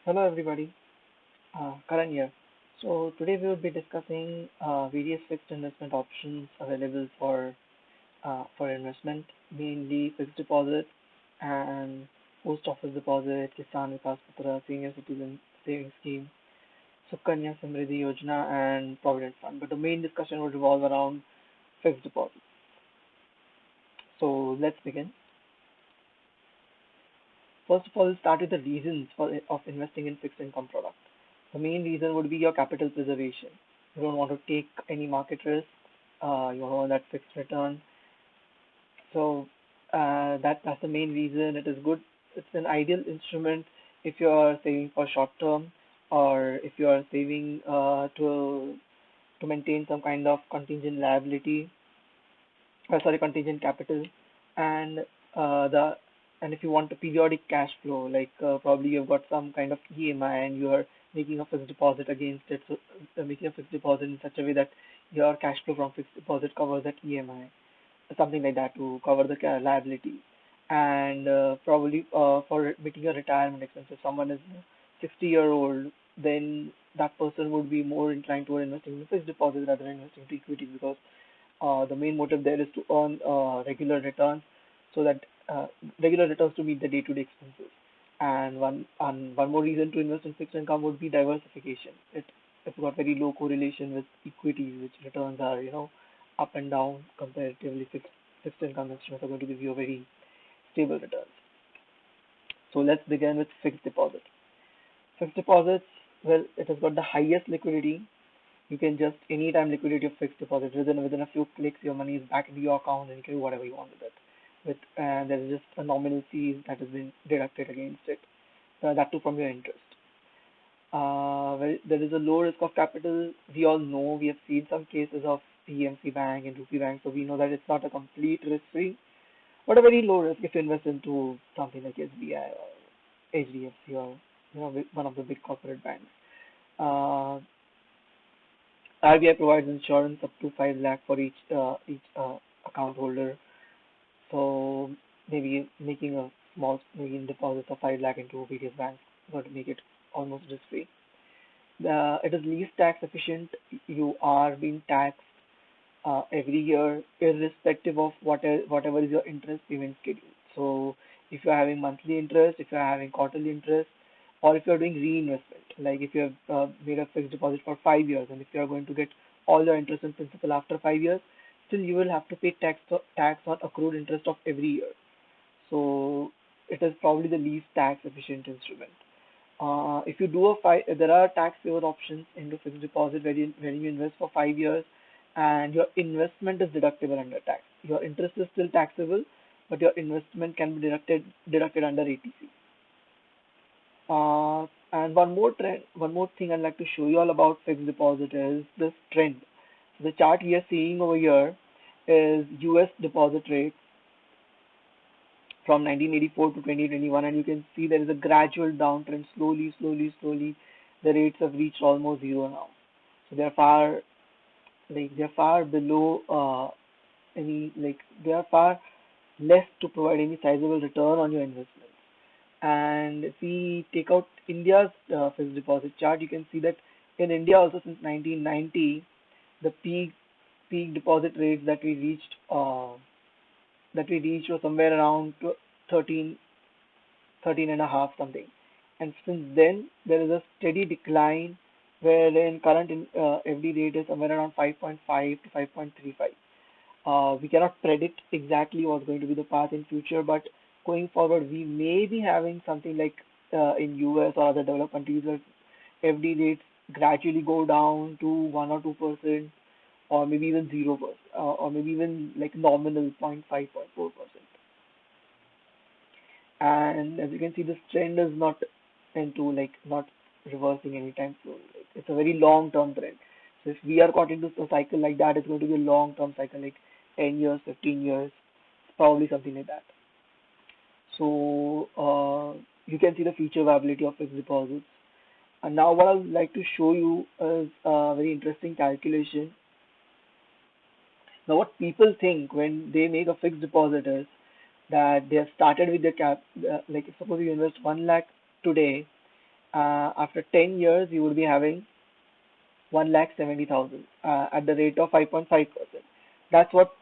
Hello everybody, Karan here. So today we will be discussing various fixed investment options available for investment, mainly fixed deposit and post office deposit, Kisan Vikas Patra, Senior Citizen Savings Scheme, Sukanya Samriddhi Yojana, and Provident Fund. But the main discussion will revolve around fixed deposit. So let's begin. First of all, we'll start with the reasons of investing in fixed income products. The main reason would be your capital preservation. You don't want to take any market risk. You want that fixed return. So that's the main reason. It is good. It's an ideal instrument if you are saving for short term, or if you are saving to maintain some kind of contingent liability, sorry, contingent capital, and the and if you want a periodic cash flow, like probably you've got some kind of EMI and you are making a fixed deposit against it, so making a fixed deposit in such a way that your cash flow from fixed deposit covers that EMI, something like that, to cover the liability, and probably for making a retirement expense. If someone is 60-year-old, then that person would be more inclined toward investing in fixed deposit rather than investing to equities, because the main motive there is to earn regular returns, so that regular returns to meet the day-to-day expenses. And one more reason to invest in fixed income would be diversification. It's got very low correlation with equities, which returns are up and down comparatively. Fixed income instruments are going to give you a very stable returns. So let's begin with fixed deposit. Fixed deposits, well, it has got the highest liquidity. You can just anytime liquidate your fixed deposit within a few clicks. Your money is back into your account, and you can do whatever you want with it. With and there is just a nominal fee that has been deducted against it. That too from your interest. Well, there is a low risk of capital. We all know, we have seen some cases of PMC Bank and Rupee Bank, so we know that it's not a complete risk free, but a very low risk if you invest into something like SBI or HDFC, or one of the big corporate banks. Uh, RBI provides insurance up to 5 lakh for each account holder. So maybe making a small maybe deposit of 5 lakh into various banks going to make it almost risk free. It is least tax efficient. You are being taxed every year, irrespective of whatever is your interest payment schedule. So if you're having monthly interest, if you're having quarterly interest, or if you're doing reinvestment, like if you have made a fixed deposit for 5 years, and if you're going to get all your interest and principal after 5 years, still you will have to pay tax on accrued interest of every year. So it is probably the least tax efficient instrument. If you do there are tax saver options into fixed deposit where you invest for 5 years, and your investment is deductible under tax. Your interest is still taxable, but your investment can be deducted under ATC. And one more thing I'd like to show you all about fixed deposit is this trend. The chart we are seeing over here is US deposit rate from 1984 to 2021, and you can see there is a gradual downtrend. Slowly, the rates have reached almost zero now. So they're far below any like they are far less to provide any sizable return on your investments. And if we take out India's fixed deposit chart, you can see that in India also since 1990, the peak deposit rates that we reached was somewhere around 13 and a half something. And since then, there is a steady decline, wherein current FD rate is somewhere around 5.5 to 5.35. We cannot predict exactly what's going to be the path in future, but going forward, we may be having something like in US or other developed countries where FD rates gradually go down to 1 or 2%, or maybe even 0%, or maybe even like nominal 0.5, 0.4%. And as you can see, this trend is not reversing anytime soon. Like, it's a very long-term trend. So if we are caught into a cycle like that, it's going to be a long-term cycle, like 10 years, 15 years, probably something like that. So you can see the future viability of fixed deposits. And now what I would like to show you is a very interesting calculation. Now what people think when they make a fixed deposit is that they have started with the cap, like if suppose you invest 1 lakh today, After 10 years, you would be having 1,70,000 at the rate of 5.5%. That's what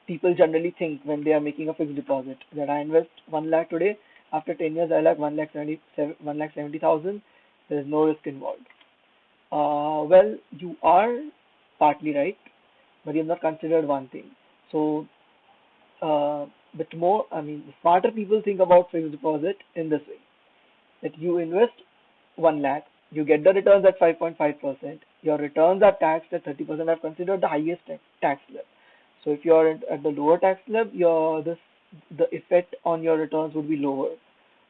people generally think when they are making a fixed deposit. That I invest 1 lakh today, after 10 years, I like 1,70,000. There is no risk involved. Well, you are partly right, but you have not considered one thing. So, but more, I mean, smarter people think about fixed deposit in this way, that you invest 1 lakh, you get the returns at 5.5%, your returns are taxed at 30%. I've considered the highest tax slab. So if you're at the lower tax slab, the effect on your returns would be lower.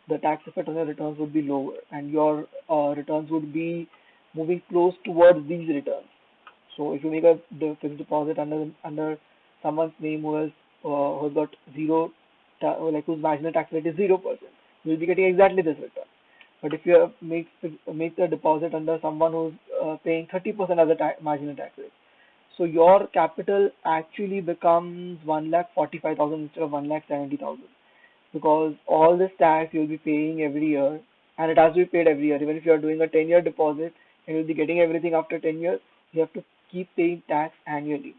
The tax effect on your returns would be lower, and your returns would be moving close towards these returns. So if you make a fixed deposit under someone's name who has got zero, like whose marginal tax rate is 0%, you will be getting exactly this return. But if you make the deposit under someone who's paying 30% as a marginal tax rate, so your capital actually becomes 1,45,000 instead of 1,70,000, because all this tax you'll be paying every year, and it has to be paid every year. Even if you are doing a 10-year deposit and you'll be getting everything after 10 years, you have to keep paying tax annually.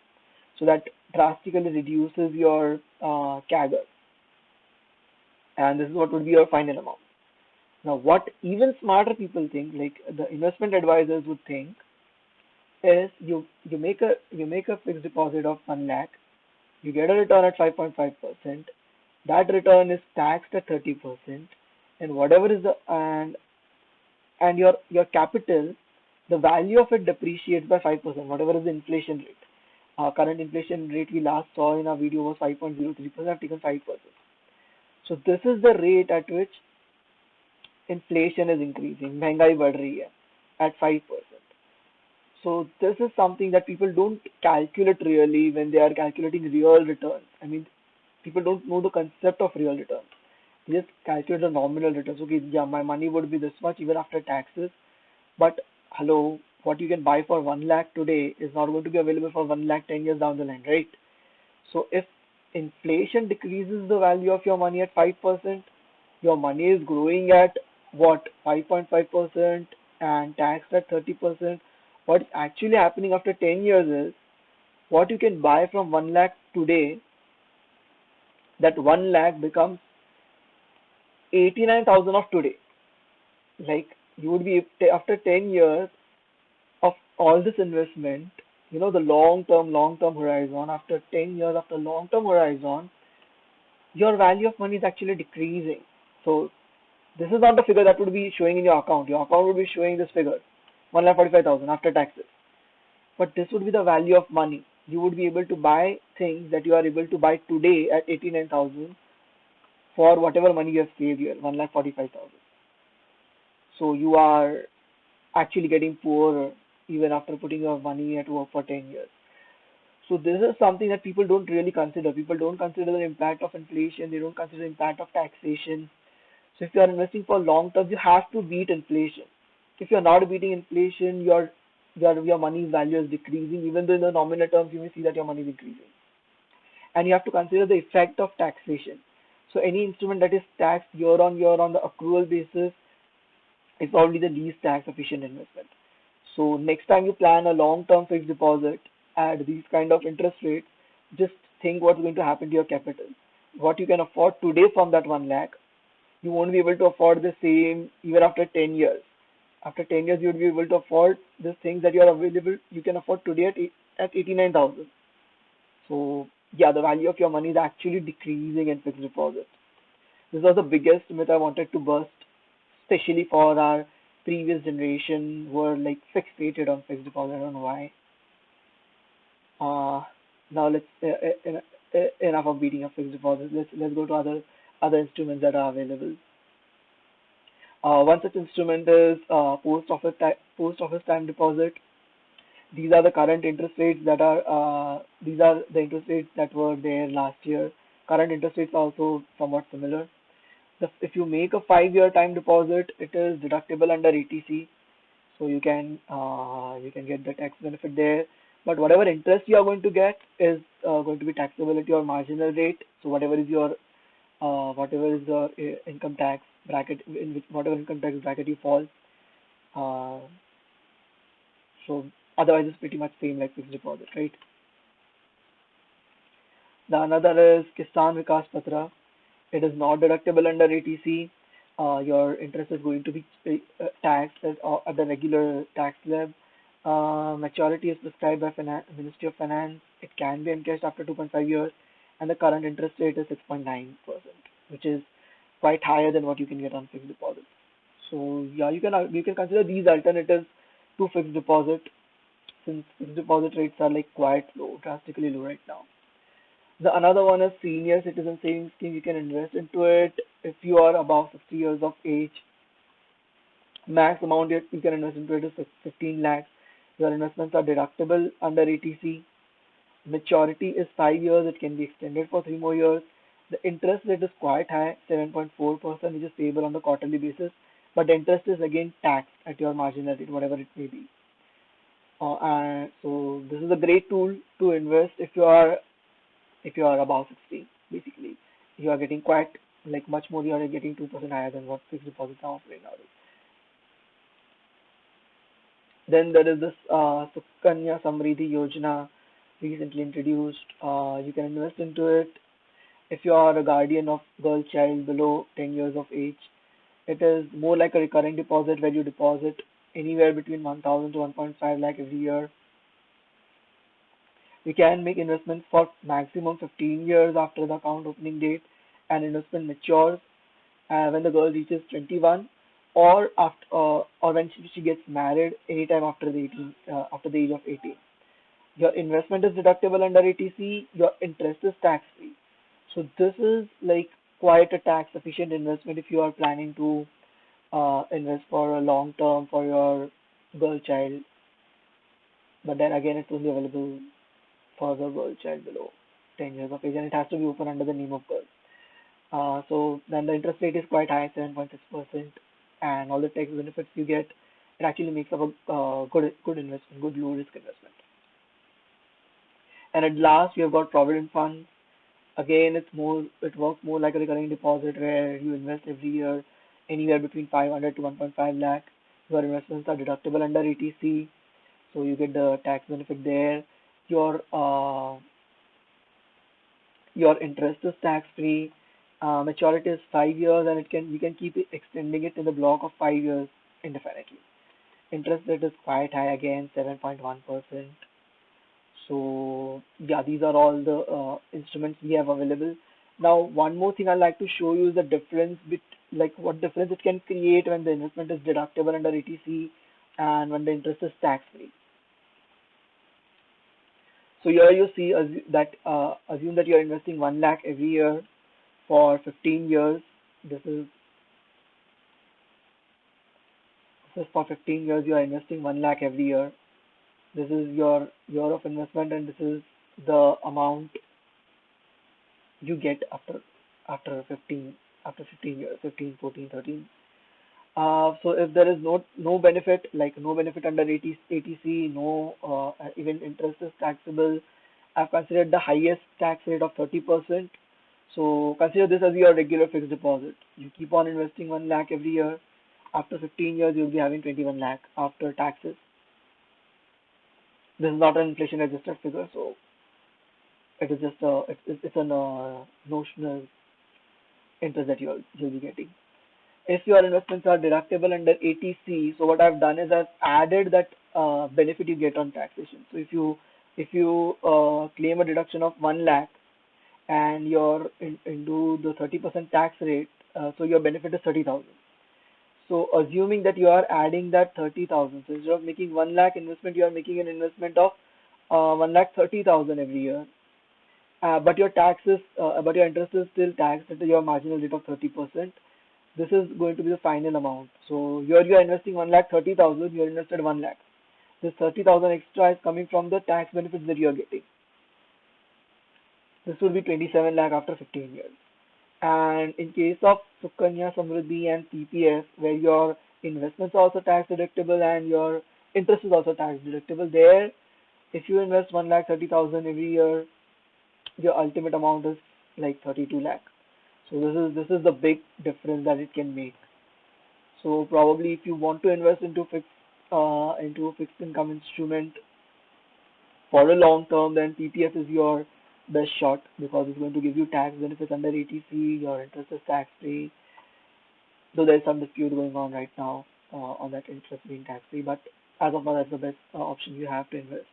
So that drastically reduces your CAGR, and this is what would be your final amount. Now, what even smarter people think, like the investment advisors would think, is you make a fixed deposit of 1 lakh, you get a return at 5.5%. That return is taxed at 30%, and whatever is the and your capital, the value of it depreciates by 5%. Whatever is the inflation rate, current inflation rate we last saw in our video was 5.03%. I've taken 5%. So this is the rate at which inflation is increasing. महंगाई बढ़ रही है at 5%. So this is something that people don't calculate really when they are calculating real returns. I mean, people don't know the concept of real returns. They just calculate the nominal returns. Okay, yeah, my money would be this much even after taxes. But hello, what you can buy for 1 lakh today is not going to be available for 1 lakh 10 years down the line, right? So if inflation decreases the value of your money at 5%, your money is growing at what, 5.5% and taxed at 30%. What's actually happening after 10 years is what you can buy from 1 lakh today, that 1 lakh becomes 89,000 of today. Like you would be, after 10 years of all this investment, the long term horizon, after 10 years, after long term horizon, your value of money is actually decreasing. So this is not the figure that would be showing in your account. Your account would be showing this figure, 1,45,000 after taxes. But this would be the value of money. You would be able to buy things that you are able to buy today at 89,000 for whatever money you have saved here, 1,45,000. So you are actually getting poorer even after putting your money at work for 10 years. So this is something that people don't really consider. People don't consider the impact of inflation. They don't consider the impact of taxation. So if you are investing for long term, you have to beat inflation. If you are not beating inflation, your money's value is decreasing. Even though in the nominal terms you may see that your money is increasing. And you have to consider the effect of taxation. So any instrument that is taxed year on year on the accrual basis is probably the least tax efficient investment. So next time you plan a long term fixed deposit at these kind of interest rates, just think what's going to happen to your capital. What you can afford today from that 1 lakh, you won't be able to afford the same even after 10 years. After 10 years, you would be able to afford the things that you can afford today at 89,000. So yeah, the value of your money is actually decreasing in fixed deposits. This was the biggest myth I wanted to bust, especially for our previous generation who are like fixated on fixed deposit. I don't know why. Now enough of beating up fixed deposits. Let's go to other instruments that are available. One such instrument is post office time deposit. These are the current interest rates that are these are the interest rates that were there last year. Current interest rates are also somewhat similar. If you make a 5-year time deposit, it is deductible under ETC, so you can get the tax benefit there. But whatever interest you are going to get is going to be taxable at your marginal rate. So whatever is your income tax bracket, in which whatever income tax bracket you fall, Uh, so otherwise it's pretty much same like fixed deposit, right? The another is Kisan Vikas Patra. It is not deductible under ATC. Your interest is going to be taxed at the regular tax slab. Maturity is prescribed by Ministry of Finance. It can be encashed after 2.5 years, and the current interest rate is 6.9%, which is quite higher than what you can get on fixed deposit. So yeah, you can consider these alternatives to fixed deposit, since fixed deposit rates are like quite low, drastically low right now. The another one is senior citizen savings scheme. You can invest into it if you are above 60 years of age. Max amount you can invest into it is 15 lakhs. Your investments are deductible under ATC. Maturity is 5 years. It can be extended for 3 more years. The interest rate is quite high, 7.4%, which is payable on the quarterly basis. But the interest is again taxed at your marginal rate, whatever it may be. And so this is a great tool to invest if you are above 60, basically. You are getting quite like much more. You are getting 2% higher than what fixed deposits are offering nowadays. Then there is this Sukanya Samriddhi Yojana, recently introduced. You can invest into it if you are a guardian of girl child below 10 years of age. It is more like a recurring deposit where you deposit anywhere between 1,000 to 1.5 lakh every year. You can make investments for maximum 15 years after the account opening date, and investment matures when the girl reaches 21, or when she gets married anytime after the age of 18. Your investment is deductible under ATC. Your interest is tax free. So this is like quite a tax efficient investment if you are planning to invest for a long term for your girl child. But then again, it's only available for the girl child below 10 years of age, and it has to be open under the name of girl. So then the interest rate is quite high, 7.6%, and all the tax benefits you get, it actually makes up a good investment, good low risk investment. And at last, we have got provident funds. Again, it works more like a recurring deposit where you invest every year anywhere between 500 to 1.5 lakh. Your investments are deductible under ATC, so you get the tax benefit there. Your your interest is tax free. Maturity is 5 years, and we can keep extending it in the block of 5 years indefinitely. Interest rate is quite high again, 7.1%. So yeah, these are all the instruments we have available. Now, one more thing I'd like to show you is the difference like what difference it can create when the investment is deductible under ATC and when the interest is tax free. So here you see assume that you are investing 1 lakh every year for 15 years. This is this is for 15 years. You are investing 1 lakh every year. This is your year of investment, and this is the amount you get after 15 years, 15, 14, 13. So if there is no benefit, like no benefit under ATC, no even interest is taxable, I've considered the highest tax rate of 30%. So consider this as your regular fixed deposit. You keep on investing 1 lakh every year. After 15 years, you'll be having 21 lakh after taxes. This is not an inflation adjusted figure, so it is just it's a notional interest that you'll be getting. If your investments are deductible under ATC, so what I've done is I've added that benefit you get on taxation. So if you claim a deduction of 1 lakh and you're into the 30% tax rate, so your benefit is 30,000. So assuming that you are adding that 30,000, so instead of making 1 lakh investment, you are making an investment of 1 lakh 30,000 every year. But your interest is still taxed at your marginal rate of 30%. This is going to be the final amount. So here you are investing 1 lakh 30,000, you are invested 1 lakh. This 30,000 extra is coming from the tax benefits that you are getting. This will be 27 lakh after 15 years. And in case of Sukanya Samriddhi and PPF, where your investments are also tax deductible and your interest is also tax deductible, there if you invest 1 lakh 30,000 every year, your ultimate amount is like 32 lakh. So this is the big difference that it can make. So probably if you want to invest into a fixed income instrument for a long term, then PPF is your best shot because it's going to give you tax benefits under ATC. Your interest is tax free, though there's some dispute going on right now on that interest being tax free. But as of now, that's the best option you have to invest.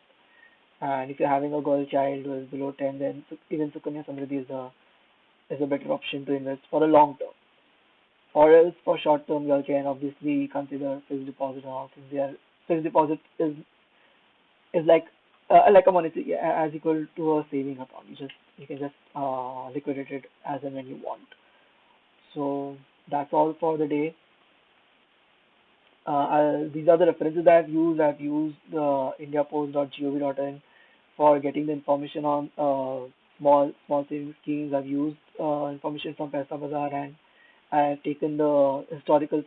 And if you're having a girl child who is below 10, then even Sukanya Samriddhi is a better option to invest for a long term. Or else for short term, you can obviously consider fixed deposit and all things. Fixed deposit is like a monetary as equal to a saving account. You can just liquidate it as and when you want. So that's all for the day. These are the references that I've used. I've used indiapost.gov.in for getting the information on small savings schemes. I've used information from Paisabazaar, and I've taken the historical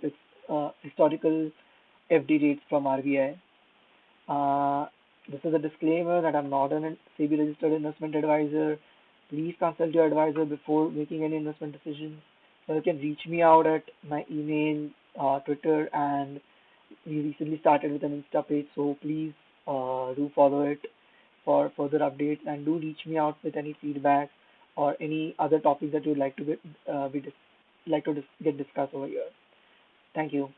FD rates from RBI. This is a disclaimer that I'm not an SEBI registered investment advisor. Please consult your advisor before making any investment decisions. So you can reach me out at my email, Twitter, and we recently started with an Insta page. So please do follow it for further updates, and do reach me out with any feedback or any other topics that you'd like to get discussed over here. Thank you.